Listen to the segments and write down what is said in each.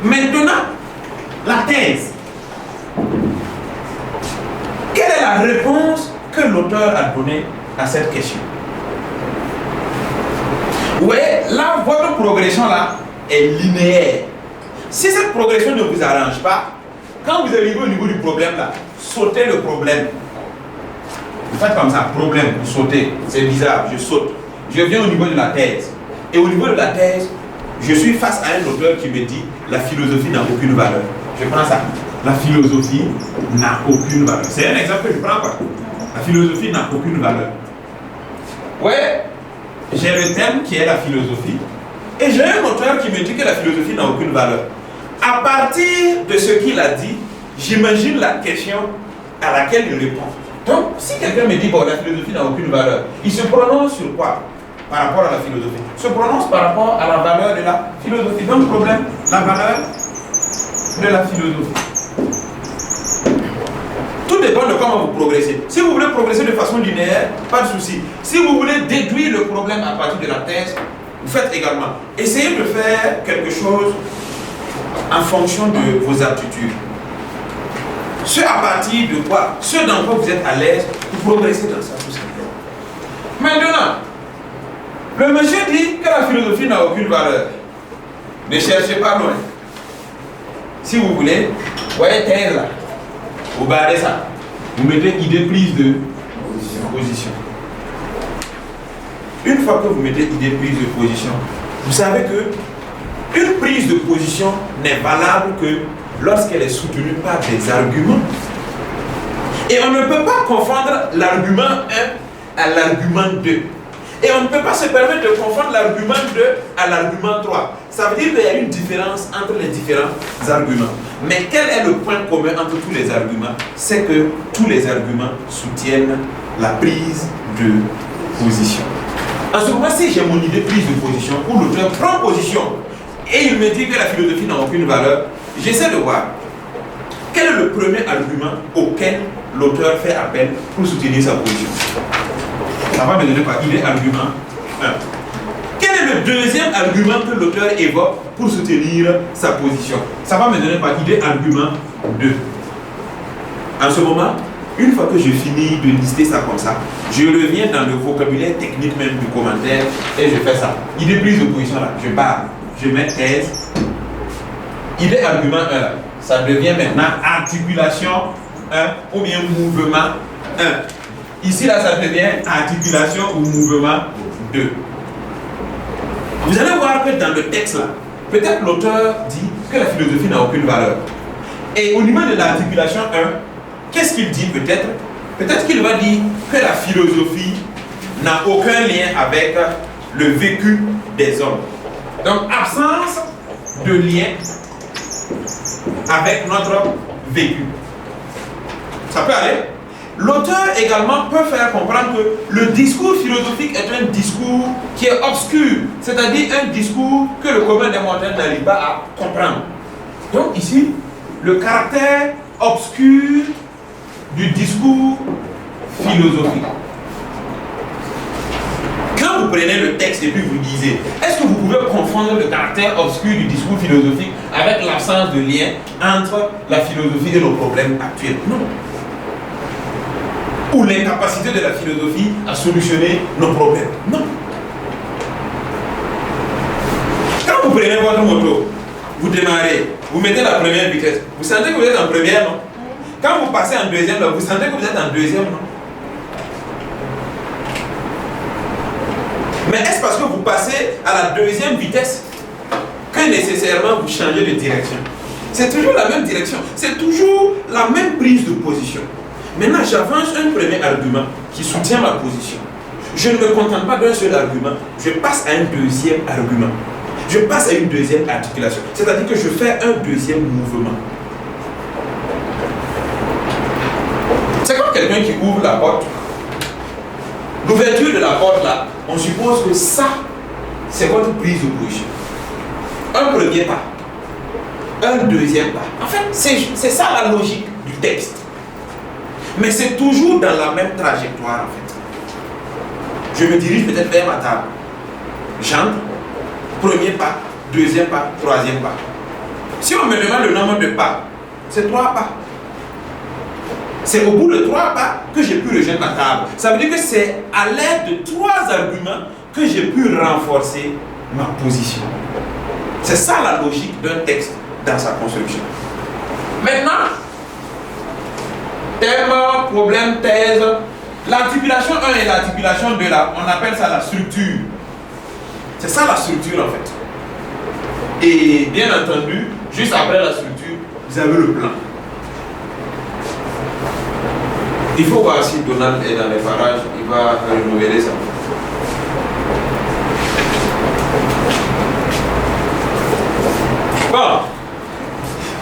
Maintenant, la thèse. Quelle est la réponse que l'auteur a donnée à cette question? Vous voyez, là, votre progression là est linéaire. Si cette progression ne vous arrange pas, quand vous arrivez au niveau du problème là, sautez le problème. Vous faites comme ça, problème, vous sautez. C'est bizarre, je saute. Je viens au niveau de la thèse. Et au niveau de la thèse, je suis face à un auteur qui me dit la philosophie n'a aucune valeur. Je prends ça. La philosophie n'a aucune valeur. C'est un exemple que je prends quoi. La philosophie n'a aucune valeur. Ouais, j'ai le thème qui est la philosophie. Et j'ai un auteur qui me dit que la philosophie n'a aucune valeur. À partir de ce qu'il a dit, j'imagine la question à laquelle il répond. Donc, si quelqu'un me dit bon, la philosophie n'a aucune valeur, il se prononce sur quoi par rapport à la philosophie? Il se prononce par rapport à la valeur de la philosophie. Donc, problème, la valeur de la philosophie. Tout dépend de comment vous progressez. Si vous voulez progresser de façon linéaire, pas de souci. Si vous voulez déduire le problème à partir de la thèse, vous faites également. Essayez de faire quelque chose en fonction de vos aptitudes. Ce à partir de quoi, ce dans quoi vous êtes à l'aise, vous progressez dans ça tout simplement. Maintenant, le monsieur dit que la philosophie n'a aucune valeur. Ne cherchez pas loin. Si vous voulez, vous voyez terre là, vous barrez ça. Vous mettez idée prise de position. Une fois que vous mettez idée prise de position, vous savez que une prise de position n'est valable que lorsqu'elle est soutenue par des arguments. Et on ne peut pas confondre l'argument 1 à l'argument 2. Et on ne peut pas se permettre de confondre l'argument 2 à l'argument 3. Ça veut dire qu'il y a une différence entre les différents arguments. Mais quel est le point commun entre tous les arguments? C'est que tous les arguments soutiennent la prise de position. En ce moment, si j'ai mon idée prise de position, où l'auteur prend position, et il me dit que la philosophie n'a aucune valeur, j'essaie de voir quel est le premier argument auquel l'auteur fait appel pour soutenir sa position. Ça va me donner quoi? Il est argument 1. Quel est le deuxième argument que l'auteur évoque pour soutenir sa position? Ça va me donner quoi? Il est argument 2. En ce moment, une fois que je finis de lister ça comme ça, je reviens dans le vocabulaire technique même du commentaire et je fais ça. Idée prise de position là, je parle, je mets thèse. Idée argument 1 là, ça devient maintenant articulation 1 ou bien mouvement 1. Ici là, ça devient articulation ou mouvement 2. Vous allez voir que dans le texte là, peut-être l'auteur dit que la philosophie n'a aucune valeur. Et au niveau de l'articulation 1, qu'est-ce qu'il dit peut-être? Peut-être qu'il va dire que la philosophie n'a aucun lien avec le vécu des hommes. Donc, absence de lien avec notre vécu. Ça peut aller? L'auteur également peut faire comprendre que le discours philosophique est un discours qui est obscur, c'est-à-dire un discours que le commun des mortels n'arrive pas à comprendre. Donc ici, le caractère obscur du discours philosophique. Quand vous prenez le texte et puis vous lisez, est-ce que vous pouvez confondre le caractère obscur du discours philosophique avec l'absence de lien entre la philosophie et nos problèmes actuels? Non. Ou l'incapacité de la philosophie à solutionner nos problèmes? Non. Quand vous prenez votre moto, vous démarrez, vous mettez la première vitesse, vous sentez que vous êtes en première, non? Quand vous passez en deuxième, vous sentez que vous êtes en deuxième, non? Mais est-ce parce que vous passez à la deuxième vitesse que nécessairement vous changez de direction? C'est toujours la même direction, c'est toujours la même prise de position. Maintenant, j'avance un premier argument qui soutient ma position. Je ne me contente pas d'un seul argument, je passe à un deuxième argument. Je passe à une deuxième articulation. C'est-à-dire que je fais un deuxième mouvement. C'est comme quelqu'un qui ouvre la porte. L'ouverture de la porte là, on suppose que ça, c'est votre prise de position. Un premier pas, un deuxième pas. En fait, c'est ça la logique du texte. Mais c'est toujours dans la même trajectoire en fait. Je me dirige peut-être vers ma table. J'entre, premier pas, deuxième pas, troisième pas. Si on me demande le nombre de pas, c'est 3 pas. C'est au bout de 3 pas que j'ai pu rejoindre la table. Ça veut dire que c'est à l'aide de 3 arguments que j'ai pu renforcer ma position. C'est ça la logique d'un texte dans sa construction. Maintenant, thème, problème, thèse. L'articulation 1 et l'articulation 2, là, on appelle ça la structure. C'est ça la structure en fait. Et bien entendu, juste après la structure, vous avez le plan. Il faut voir si Donald est dans les parages, il va renouveler ça. Bon,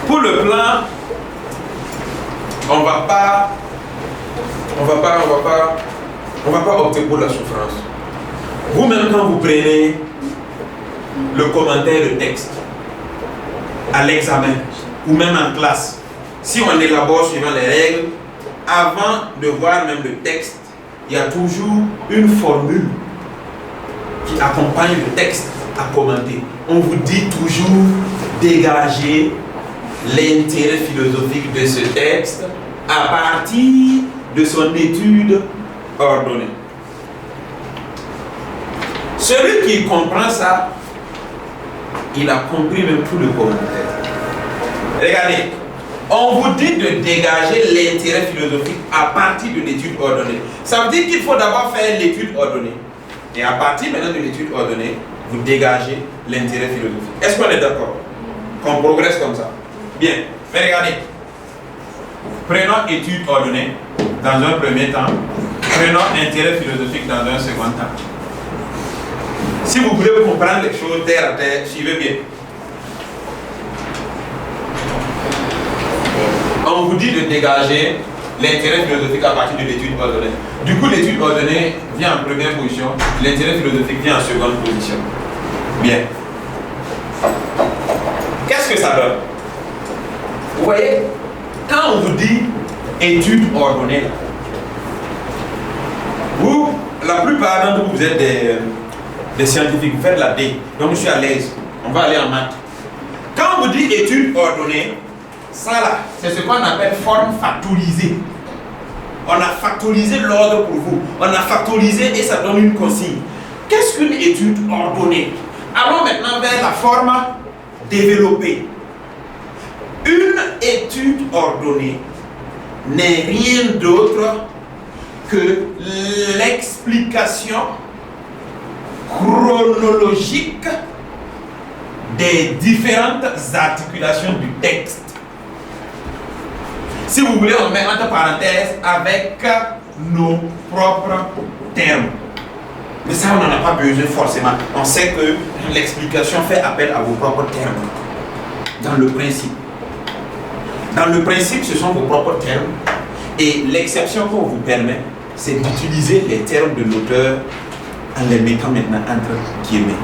pour le plan, on va pas opter pour la souffrance. Vous-même, quand vous prenez le commentaire de texte à l'examen ou même en classe, si on élabore suivant les règles, avant de voir même le texte, il y a toujours une formule qui accompagne le texte à commenter. On vous dit toujours dégager l'intérêt philosophique de ce texte à partir de son étude ordonnée. Celui qui comprend ça, il a compris même tout le commentaire. Regardez, on vous dit de dégager l'intérêt philosophique à partir de l'étude ordonnée. Ça veut dire qu'il faut d'abord faire l'étude ordonnée. Et à partir maintenant de l'étude ordonnée, vous dégagez l'intérêt philosophique. Est-ce qu'on est d'accord? Qu'on progresse comme ça? Bien. Mais regardez. Prenons étude ordonnée dans un premier temps. Prenons intérêt philosophique dans un second temps. Si vous voulez comprendre les choses terre à terre, suivez bien. On vous dit de dégager l'intérêt philosophique à partir de l'étude ordonnée. Du coup, l'étude ordonnée vient en première position, l'intérêt philosophique vient en seconde position. Bien. Qu'est-ce que ça donne? Vous voyez, quand on vous dit étude ordonnée, vous, la plupart d'entre vous, vous êtes des scientifiques, vous faites la D, donc je suis à l'aise. On va aller en maths. Quand on vous dit étude ordonnée, ça là, c'est ce qu'on appelle forme factorisée. On a factorisé l'ordre pour vous. On a factorisé et ça donne une consigne. Qu'est-ce qu'une étude ordonnée? Allons maintenant vers la forme développée. Une étude ordonnée n'est rien d'autre que l'explication chronologique des différentes articulations du texte. Si vous voulez, on met entre parenthèses avec nos propres termes. Mais ça, on n'en a pas besoin forcément. On sait que l'explication fait appel à vos propres termes. Dans le principe. Dans le principe, ce sont vos propres termes. Et l'exception qu'on vous permet, c'est d'utiliser les termes de l'auteur en les mettant maintenant entre guillemets.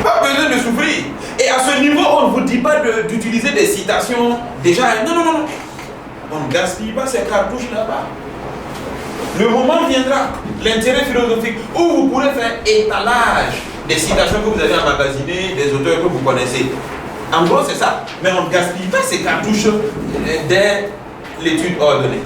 Pas besoin de souffrir. Et à ce niveau, on ne vous dit pas d'utiliser des citations déjà. Non, non, non, non. On ne gaspille pas ces cartouches là-bas. Le moment viendra, l'intérêt philosophique, où vous pourrez faire étalage des citations que vous avez emmagasinées, des auteurs que vous connaissez. En gros, c'est ça. Mais on ne gaspille pas ces cartouches dès l'étude ordonnée.